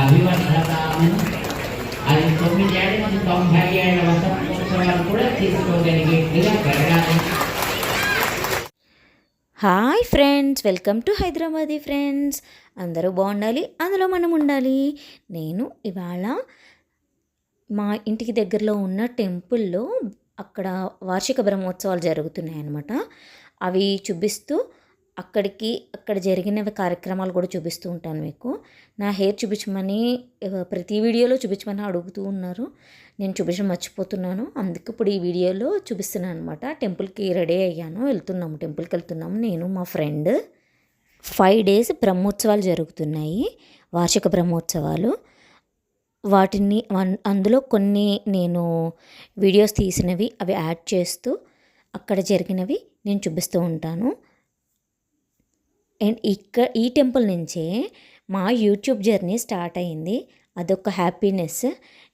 అభివర్ధతాము. అది 9 ఏళ్ళ మంది 90 ఏళ్ళ వసంతోత్సవాలు కూడా తీసుకోగలిగేట్టుగా పెరగాలి. Hi friends, welcome to Hyderabadi friends. అందరూ బాగుండాలి, అందులో మనం ఉండాలి. నేను ఇవాళ మా ఇంటికి దగ్గరలో ఉన్న టెంపుల్లో అక్కడ వార్షిక బ్రహ్మోత్సవాలు జరుగుతున్నాయి అన్నమాట. అవి చూపిస్తూ అక్కడ జరిగినవి కార్యక్రమాలు కూడా చూపిస్తూ ఉంటాను మీకు. నా హెయిర్ చూపించమని ప్రతి వీడియోలో చూపించమని అడుగుతూ ఉన్నారు. నేను చూపించడం మర్చిపోతున్నాను, అందుకు ఇప్పుడు ఈ వీడియోలో చూపిస్తున్నాను అనమాట. టెంపుల్కి రెడీ అయ్యాను, టెంపుల్కి వెళ్తున్నాము నేను మా ఫ్రెండ్. 5 days బ్రహ్మోత్సవాలు జరుగుతున్నాయి, వార్షిక బ్రహ్మోత్సవాలు. వాటిని అందులో కొన్ని నేను వీడియోస్ తీసినవి అవి యాడ్ చేస్తూ అక్కడ జరిగినవి నేను చూపిస్తూ ఉంటాను. అండ్ ఈ టెంపుల్ నుంచే మా యూట్యూబ్ జర్నీ స్టార్ట్ అయింది. అదొక హ్యాపీనెస్.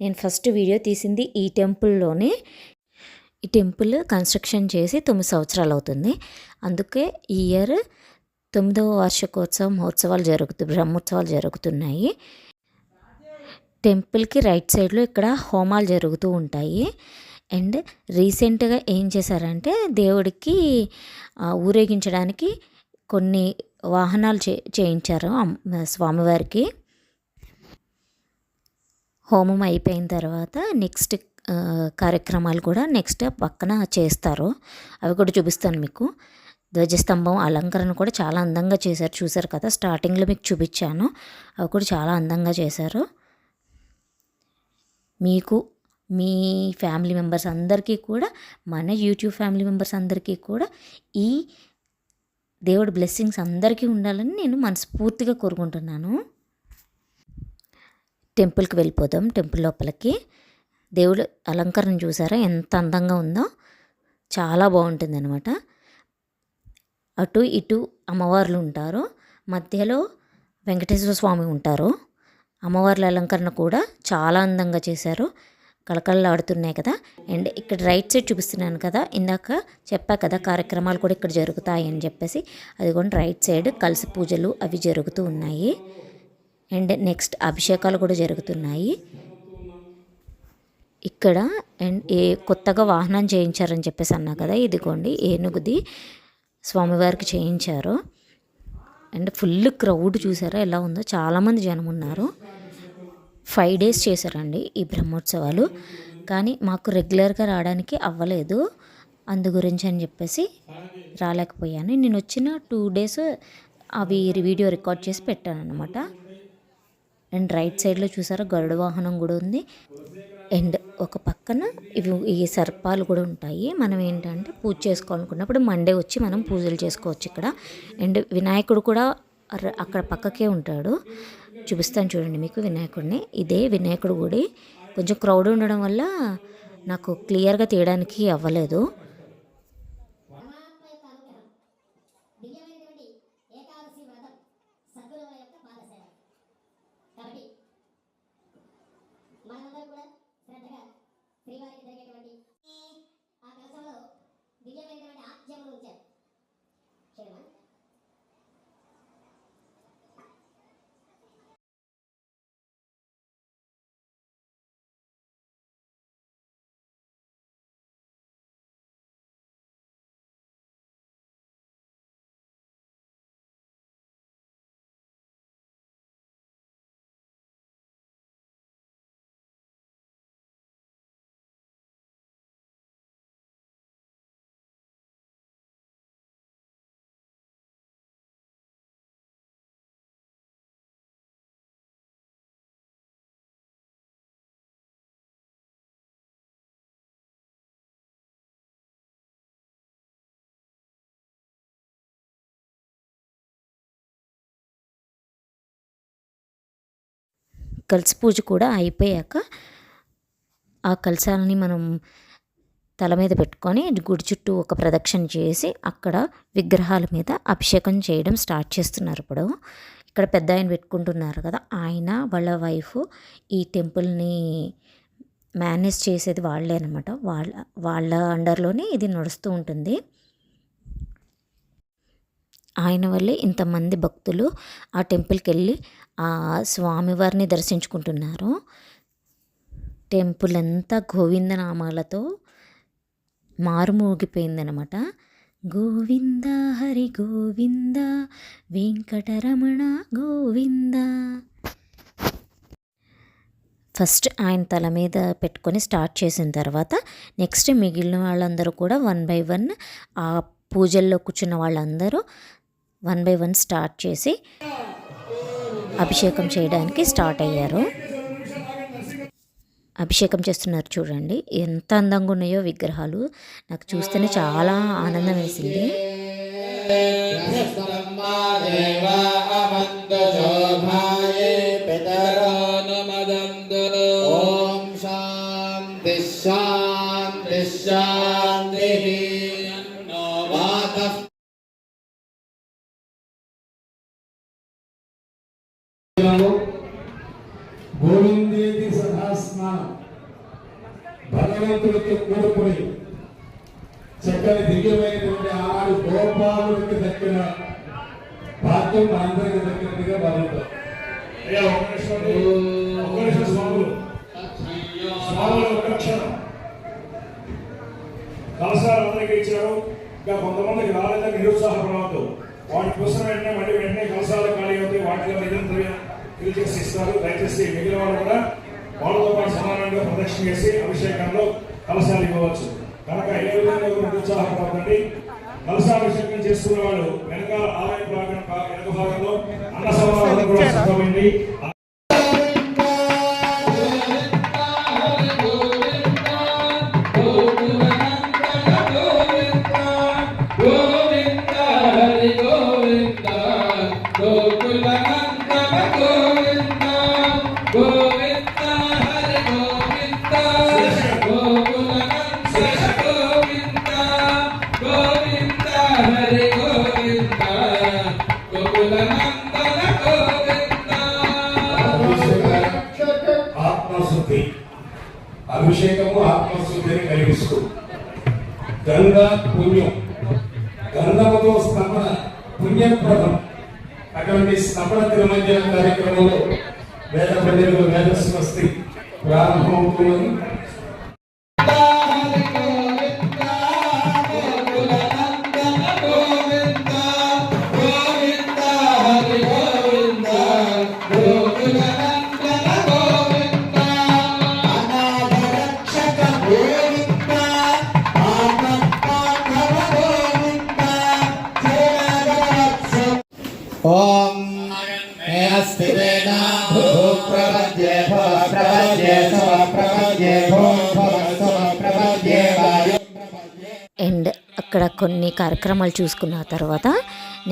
నేను ఫస్ట్ వీడియో తీసింది ఈ టెంపుల్లోనే. ఈ టెంపుల్ కన్స్ట్రక్షన్ చేసి 9 సంవత్సరాలు అవుతుంది. అందుకే ఈ ఇయర్ 9వ వార్షికోత్సవం బ్రహ్మోత్సవాలు జరుగుతున్నాయి. టెంపుల్కి రైట్ సైడ్లో ఇక్కడ హోమాలు జరుగుతూ ఉంటాయి. అండ్ రీసెంట్గా ఏం చేశారంటే దేవుడికి ఊరేగించడానికి కొన్ని వాహనాలు చేయించారు స్వామివారికి. హోమం అయిపోయిన తర్వాత నెక్స్ట్ కార్యక్రమాలు కూడా నెక్స్ట్ పక్కన చేస్తారు. అవి కూడా చూపిస్తాను మీకు. ధ్వజస్తంభం అలంకరణ కూడా చాలా అందంగా చేశారు, చూసారు కదా, స్టార్టింగ్లో మీకు చూపించాను. అవి కూడా చాలా అందంగా చేశారు. మీకు మీ ఫ్యామిలీ మెంబర్స్ అందరికీ కూడా, మన యూట్యూబ్ ఫ్యామిలీ మెంబర్స్ అందరికీ కూడా ఈ దేవుడి బ్లెస్సింగ్స్ అందరికీ ఉండాలని నేను మనస్ఫూర్తిగా కోరుకుంటున్నాను. టెంపుల్కి వెళ్ళిపోదాం. టెంపుల్ లోపలికి దేవుడు అలంకరణ చూసారా ఎంత అందంగా ఉందో, చాలా బాగుంటుంది అనమాట. అటు ఇటు అమ్మవార్లు ఉంటారు, మధ్యలో వెంకటేశ్వర స్వామి ఉంటారు. అమ్మవార్ల అలంకరణ కూడా చాలా అందంగా చేశారు, కళకళలాడుతున్నాయి కదా. అండ్ ఇక్కడ రైట్ సైడ్ చూపిస్తున్నాను కదా, ఇందాక చెప్పా కదా కార్యక్రమాలు కూడా ఇక్కడ జరుగుతాయి అని చెప్పేసి. అదిగోండి రైట్ సైడ్ కలశ పూజలు అవి జరుగుతూ ఉన్నాయి. అండ్ నెక్స్ట్ అభిషేకాలు కూడా జరుగుతున్నాయి ఇక్కడ. అండ్ కొత్తగా వాహనం చేయించారని చెప్పేసి అన్నా కదా, ఇదిగోండి ఏనుగుది స్వామివారికి చేయించారు. అండ్ ఫుల్ క్రౌడ్ చూసారా ఎలా ఉందో, చాలామంది జనం ఉన్నారు. 5 days చేశారండి ఈ బ్రహ్మోత్సవాలు. కానీ మాకు రెగ్యులర్గా రావడానికి అవ్వలేదు, అందు గురించి అని చెప్పేసి రాలేకపోయాను. నేను వచ్చిన 2 days అవి వీడియో రికార్డ్ చేసి పెట్టాను అనమాట. అండ్ రైట్ సైడ్లో చూసారా గరుడ వాహనం కూడా ఉంది. అండ్ ఒక పక్కన ఈ సర్పాలు కూడా ఉంటాయి. మనం ఏంటంటే పూజ చేసుకోవాలనుకున్నప్పుడు మండే వచ్చి మనం పూజలు చేసుకోవచ్చు ఇక్కడ. అండ్ వినాయకుడు కూడా అక్కడ పక్కకే ఉంటాడు, చూపిస్తాను చూడండి మీకు వినాయకుడిని. ఇదే వినాయకుడు గుడి. కొంచెం క్రౌడ్ ఉండడం వల్ల నాకు క్లియర్గా తీయడానికి అవ్వలేదు. కలశ పూజ కూడా అయిపోయాక ఆ కలశాలని మనం తల మీద పెట్టుకొని గుడి చుట్టూ ఒక ప్రదక్షిణ చేసి అక్కడ విగ్రహాల మీద అభిషేకం చేయడం స్టార్ట్ చేస్తున్నారు. ఇప్పుడు ఇక్కడ పెద్ద ఆయన పెట్టుకుంటున్నారు కదా, ఆయన వాళ్ళ వైఫ్ ఈ టెంపుల్ని మేనేజ్ చేసేది వాళ్ళే అనమాట. వాళ్ళ అండర్లోనే ఇది నడుస్తూ ఉంటుంది. ఆయన వల్లే ఇంతమంది భక్తులు ఆ టెంపుల్కి వెళ్ళి ఆ స్వామివారిని దర్శించుకుంటున్నారు. టెంపుల్ అంతా గోవిందనామాలతో మారుమోగిపోయిందనమాట. గోవింద హరి గోవింద వెంకటరమణ గోవింద. ఫస్ట్ ఆయన తల మీద పెట్టుకొని స్టార్ట్ చేసిన తర్వాత నెక్స్ట్ మిగిలిన వాళ్ళందరూ కూడా 1 by 1 ఆ పూజల్లో కూర్చున్న వాళ్ళందరూ 1 by 1 స్టార్ట్ చేసి అభిషేకం చేయడానికి స్టార్ట్ అయ్యారు. అభిషేకం చేస్తున్నారు చూడండి, ఎంత అందంగా ఉన్నాయో విగ్రహాలు. నాకు చూస్తేనే చాలా ఆనందం వేసింది. గోవిందేతి సదాస్నానం భగవంతుడితో కూడుకుని చక్కని దివ్యమైనటువంటి ఆనాడు గోపాలుడికి దక్కిన భాగ్యం మనందరికి దక్కినట్టుగా బాగుంటుంది. కలసాలు అందరికీ ఇచ్చారు. ఇంకా కొంతమందికి రాలేదని నిరుత్సాహపడవద్దు. వాటి కోసం వెంటనే కలసాలు ఖాళీ అవుతాయి. వాటిలో నిరంతరం ఫిల్ చేసి ఇస్తారు. దయచేసి మిగిలిన వాళ్ళు కూడా వాళ్ళతో పాటు సమానంగా ప్రదక్షిణ చేసి అభిషేకంలో కలసాలు ఇవ్వవచ్చు. కనుక ఏ విధంగా నిరుత్సాహపడకండి. కలసాభిషేకం చేసుకున్న వాళ్ళు వెనక ఆలయ వెనక భాగంలో అన్న సమాధానం కూడా సిద్ధమైంది. ఆత్మశుద్ధి, అభిషేకము ఆత్మశుద్ధిని కలిగిస్తూ గంగా పుణ్యం, గంధముతో స్తమన పుణ్యప్రదం. అటువంటి స్తమన తిరుమంజన కార్యక్రమంలో వేద పండితులు వేదస్వస్తి ప్రారంభమవుతున్నది. ఓం మేహస్థితేన భూప్రపద్యే భవప్రపద్యే స్వప్రపద్యే భూప్రపద్యే వాయు. అండ్ అక్కడ కొన్ని కార్యక్రమాలు చూసుకున్న తర్వాత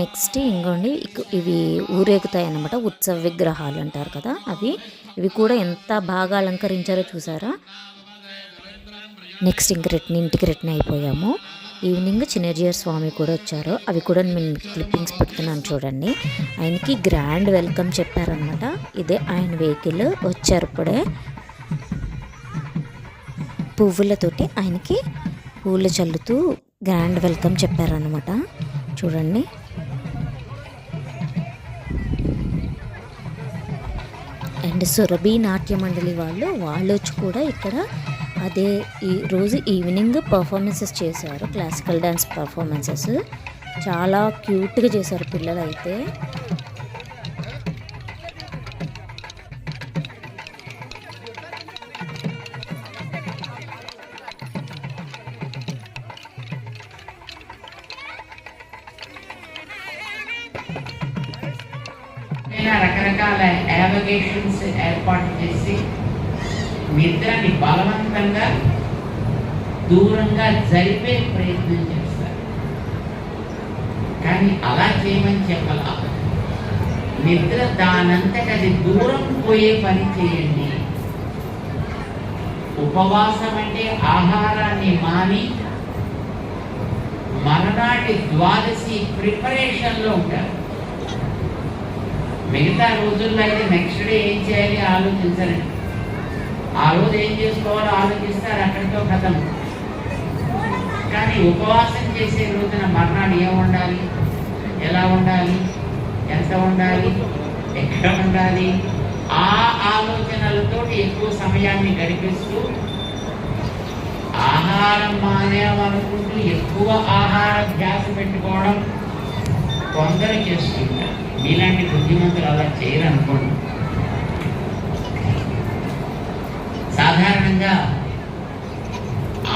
నెక్స్ట్ ఇంకోండి ఇవి ఊరేగుతాయి అన్నమాట. ఉత్సవ విగ్రహాలు అంటారు కదా ఇవి కూడా ఎంత బాగా అలంకరించారో చూసారా. నెక్స్ట్ ఇంటికి రిటర్న్ అయిపోయాము. ఈవినింగ్ చిన్నజీయర్ స్వామి కూడా వచ్చారు. అవి కూడా నేను క్లిప్పింగ్స్ పెడుతున్నాను చూడండి. ఆయనకి గ్రాండ్ వెల్కమ్ చెప్పారనమాట. ఇదే ఆయన వెహికల్ వచ్చారు. ఇప్పుడే పువ్వులతోటి ఆయనకి పూలు చల్లుతూ గ్రాండ్ వెల్కమ్ చెప్పారనమాట. చూడండి అండ్ సురభి నాట్య మండలి వాళ్ళు వచ్చి కూడా ఇక్కడ అదే ఈ రోజు ఈవినింగ్ పర్ఫార్మెన్సెస్ చేశారు. క్లాసికల్ డ్యాన్స్ పర్ఫార్మెన్సెస్ చాలా క్యూట్గా చేశారు పిల్లలు అయితే. రకరకాల యావగేషన్స్ ఏర్పాటు చేసి నిద్రని బలవంతంగా దూరంగా జరిపే ప్రయత్నం చేస్తారు. కానీ అలా చేయమని చెప్పాల. నిద్ర దానంతటది దూరం పోయే పని చేయండి. ఉపవాసం అంటే ఆహారాన్ని మాని మరనాటి ద్వాదశి ప్రిపరేషన్లో ఉంటారు. మిగతా రోజుల్లో అయితే నెక్స్ట్ డే ఏం చేయాలి ఆలోచించారండి. ఆ రోజు ఏం చేసుకోవాలో ఆలోచిస్తారు, అక్కడితో కథం. కానీ ఉపవాసం చేసే రోజున మర్నాడు ఏం ఉండాలి, ఎలా ఉండాలి, ఎంత ఉండాలి, ఎక్కడ ఉండాలి, ఆ ఆలోచనలతో ఎక్కువ సమయాన్ని గడిపిస్తూ ఆహారం మానేమనుకుంటూ ఎక్కువ ఆహార ధ్యాస పెట్టుకోవడం కొందరు చేస్తుంటారు. మీలాంటి బుద్ధిమంతులు అలా చేయరనుకోండి. సాధారణంగా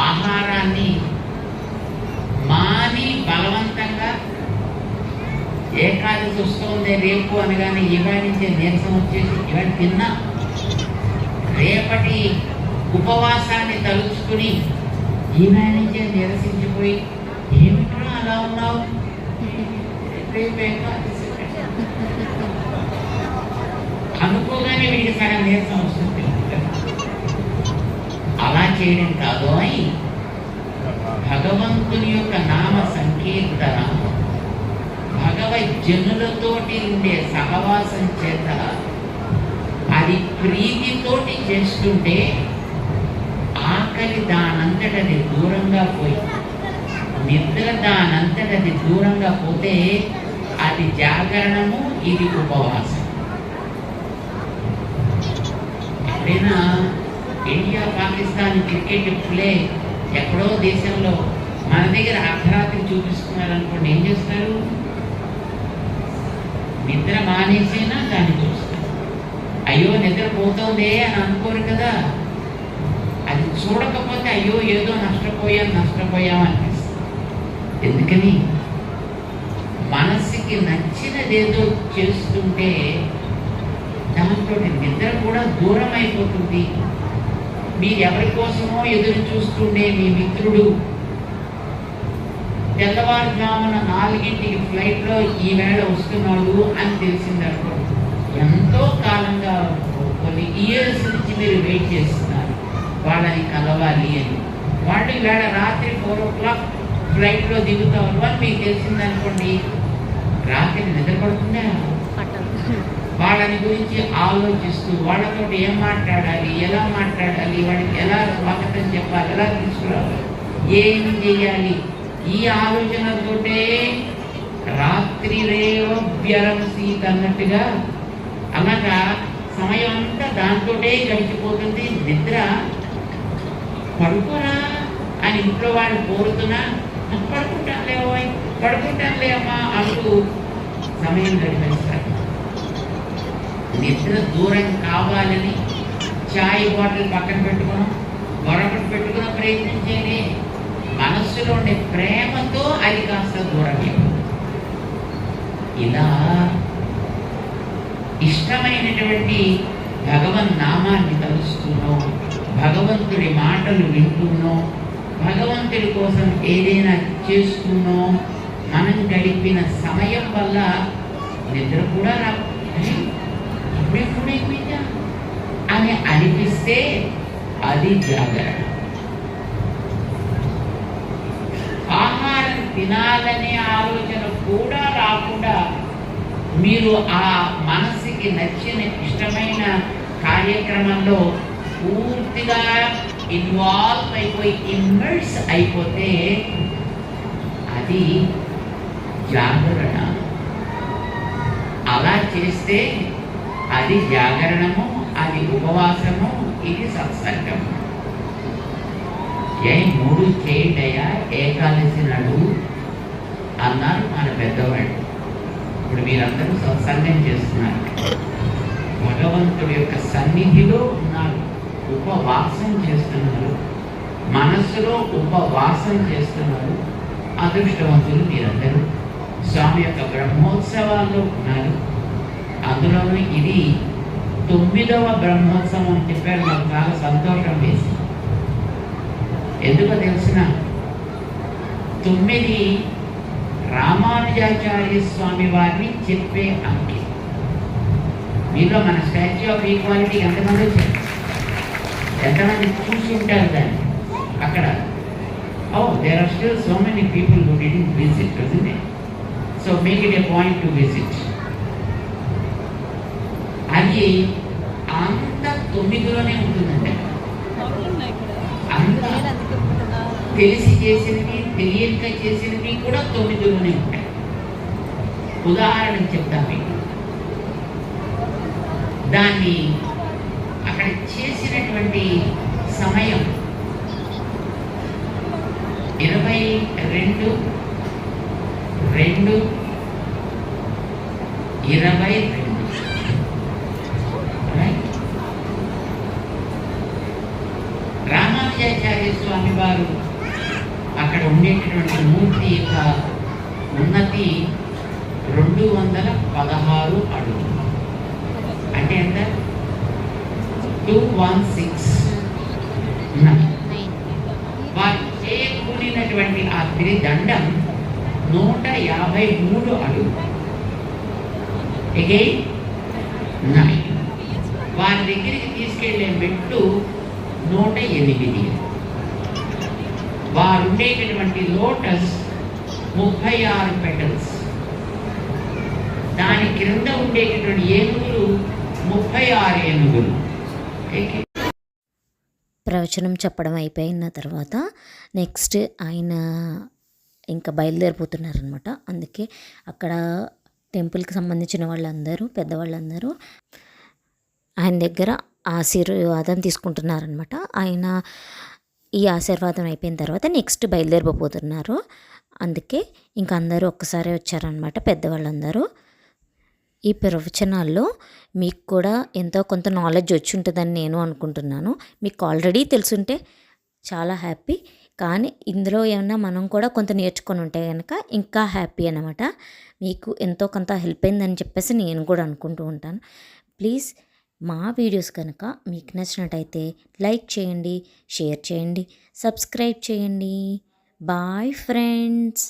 ఆహారాన్ని మాని బలవంతంగా ఏకాదశి వస్తుంది రేపు అనగానే ఇవాళ నుంచే నీరసం వచ్చేసి ఇవాళ తిన్నా రేపటి ఉపవాసాన్ని తలుచుకుని ఈవేళ నుంచే నిరసించిపోయి ఏమిటో అలా ఉన్నావు, రేపు ఏకాదశి అనుకోగానే వీడి సగం నీరసం వస్తుంది. అలా చేయడం కాదు అని భగవంతుని యొక్క నామ సంకీర్తన భగవజ్జనులతోటి ఉండే సహవాసం చేత అది ప్రీతితోటి చేస్తుంటే ఆకలి దానంతటది దూరంగా పోయి నిద్ర దానంతటది దూరంగా పోతే అది జాగరణము, ఇది ఉపవాసం. ఎప్పుడైనా ఇండియా పాకిస్తాన్ క్రికెట్ ప్లే ఎక్కడో దేశంలో మన దగ్గర అర్ధరాత్రి చూపిస్తున్నారు అనుకోండి, ఏం చేస్తారు? నిద్ర మానేసైనా దాన్ని చూస్తారు. అయ్యో నిద్రపోతుందే అని అనుకోరు కదా. అది చూడకపోతే అయ్యో ఏదో నష్టపోయాం అనిపిస్తుంది. ఎందుకని మనస్సుకి నచ్చినదేదో చేస్తుంటే దాంతో నిద్ర కూడా దూరం అయిపోతుంది. మీరు ఎవరి కోసమో ఎదురు చూస్తుండే మీ మిత్రుడు తెల్లవారుజామున 4ంటికి ఫ్లైట్లో ఈవేళ వస్తున్నాడు అని తెలిసిందనుకో, ఎంతో కాలంగా కొన్ని ఇయర్స్ నుంచి మీరు వెయిట్ చేస్తున్నారు వాళ్ళని కలవాలి అని. వాళ్ళు ఈవేళ రాత్రి 4 o'clock ఫ్లైట్లో దిగుతారు అని మీకు తెలిసిందనుకోండి, రాత్రి నిద్రపడుతుందా? వాళ్ళని గురించి ఆలోచిస్తూ వాళ్ళతో ఏం మాట్లాడాలి, ఎలా మాట్లాడాలి, వాడికి ఎలా స్వాగతం చెప్పాలి, ఎలా తీసుకురావాలి, ఏం చేయాలి, ఈ ఆలోచనతోటే రాత్రి రేవభ్యరమసీత అన్నట్టుగా అలాగా సమయం అంతా దాంతోటే గడిచిపోతుంది. నిద్ర పడుకోరా అని ఇంట్లో వాళ్ళు కోరుతున్నా పడుకుంటానులే అమ్మా అంటూ సమయం గడిపేస్తారు. నిద్ర దూరం కావాలని చాయ్ బాటిల్ పక్కన పెట్టుకోవడం, మరొకటి పెట్టుకున్న ప్రయత్నించేది మనస్సులో ఉండే ప్రేమతో అది కాస్త దూరమే. ఇలా ఇష్టమైనటువంటి భగవన్ నామాన్ని తలుస్తూనో, భగవంతుడి మాటలు వింటూనో, భగవంతుడి కోసం ఏదైనా చేస్తూనో మనం గడిపిన సమయం వల్ల నిద్ర కూడా రాదు అని అనిపిస్తే అది జాగరణ. ఆహారం తినాలనే ఆలోచన కూడా రాకుండా మీరు ఆ మనసుకి నచ్చిన ఇష్టమైన కార్యక్రమంలో పూర్తిగా ఇన్వాల్వ్ అయిపోయి ఇమ్మర్స్ అయిపోతే అది జాగరణ. అలా చేస్తే అది జాగరణము, అది ఉపవాసము, ఇది సత్సంగము. ఏ 3 చేయండియా ఏకాదశి నాడు అన్నారు మన పెద్దవాళ్ళు. ఇప్పుడు మీరందరూ సత్సంగం చేస్తున్నారు, భగవంతుడి యొక్క సన్నిధిలో ఉన్నారు, ఉపవాసం చేస్తున్నారు, మనస్సులో ఉపవాసం చేస్తున్నారు. అదృష్టవంతులు మీరందరూ. స్వామి యొక్క బ్రహ్మోత్సవాల్లో ఉన్నారు. అందులోనూ ఇది 9వ బ్రహ్మోత్సవం అని చెప్పారు. నాకు చాలా సంతోషం వేసి. ఎందుకో తెలిసిన 9 రామానుజాచార్య స్వామి వారిని చెప్పే అంకె. మీలో మన స్టాచ్యూ ఆఫ్ ఈక్వాలిటీ ఎంతమంది వచ్చారు? ఎంతమంది చూసి ఉంటారు దాన్ని అక్కడ? there are still so many people who didn't visit, isn't it? So make it a point to visit. అది అంత 9లోనే ఉంటుందండి. అంత తెలిసి చేసినవి, తెలియక చేసినవి కూడా 9లోనే ఉంటాయి. ఉదాహరణకు చెప్తాను మీకు. దాన్ని అక్కడ చేసినటువంటి సమయం 22/2/22. రామానుజాచార్య స్వామి వారు అక్కడ ఉండేటటువంటి మూర్తి యొక్క ఉన్నతి 216 అడుగులు. అంటే ఎంత? 216. వారు చేయకూడినటువంటి ఆ త్రిదండం 153 అడుగులు. అగైన్ 9. వారి దగ్గరికి తీసుకెళ్లే మెట్లు 108. వారు ఉండేటటువంటి లోటస్ 36 పెటల్స్. దాని క్రింద ఉండేటటువంటి ఏనుగులు 36 ఏనుగులు. ప్రవచనం చెప్పడం అయిపోయిన తర్వాత నెక్స్ట్ ఆయన ఇంకా బయలుదేరిపోతున్నారనమాట. అందుకే అక్కడ టెంపుల్కి సంబంధించిన వాళ్ళందరూ పెద్దవాళ్ళందరూ ఆయన దగ్గర ఆశీర్వాదం తీసుకుంటున్నారనమాట. ఆయన ఈ ఆశీర్వాదం అయిపోయిన తర్వాత నెక్స్ట్ బయలుదేరిపోతున్నారు. అందుకే ఇంక అందరూ ఒక్కసారి వచ్చారనమాట పెద్దవాళ్ళందరూ. ఈ ప్రవచనాల్లో మీకు కూడా ఎంతో కొంత నాలెడ్జ్ వచ్చి ఉంటుందని నేను అనుకుంటున్నాను. మీకు ఆల్రెడీ తెలుసుంటే చాలా హ్యాపీ, కానీ ఇందులో ఏమన్నా మనం కూడా కొంత నేర్చుకొని ఉంటే కనుక ఇంకా హ్యాపీ అనమాట. మీకు ఎంతో కొంత హెల్ప్ అయిందని చెప్పేసి నేను కూడా అనుకుంటూ ఉంటాను. ప్లీజ్ మా వీడియోస్ కనుక మీకు నచ్చినట్టయితే లైక్ చేయండి, షేర్ చేయండి, సబ్స్క్రైబ్ చేయండి. Bye friends.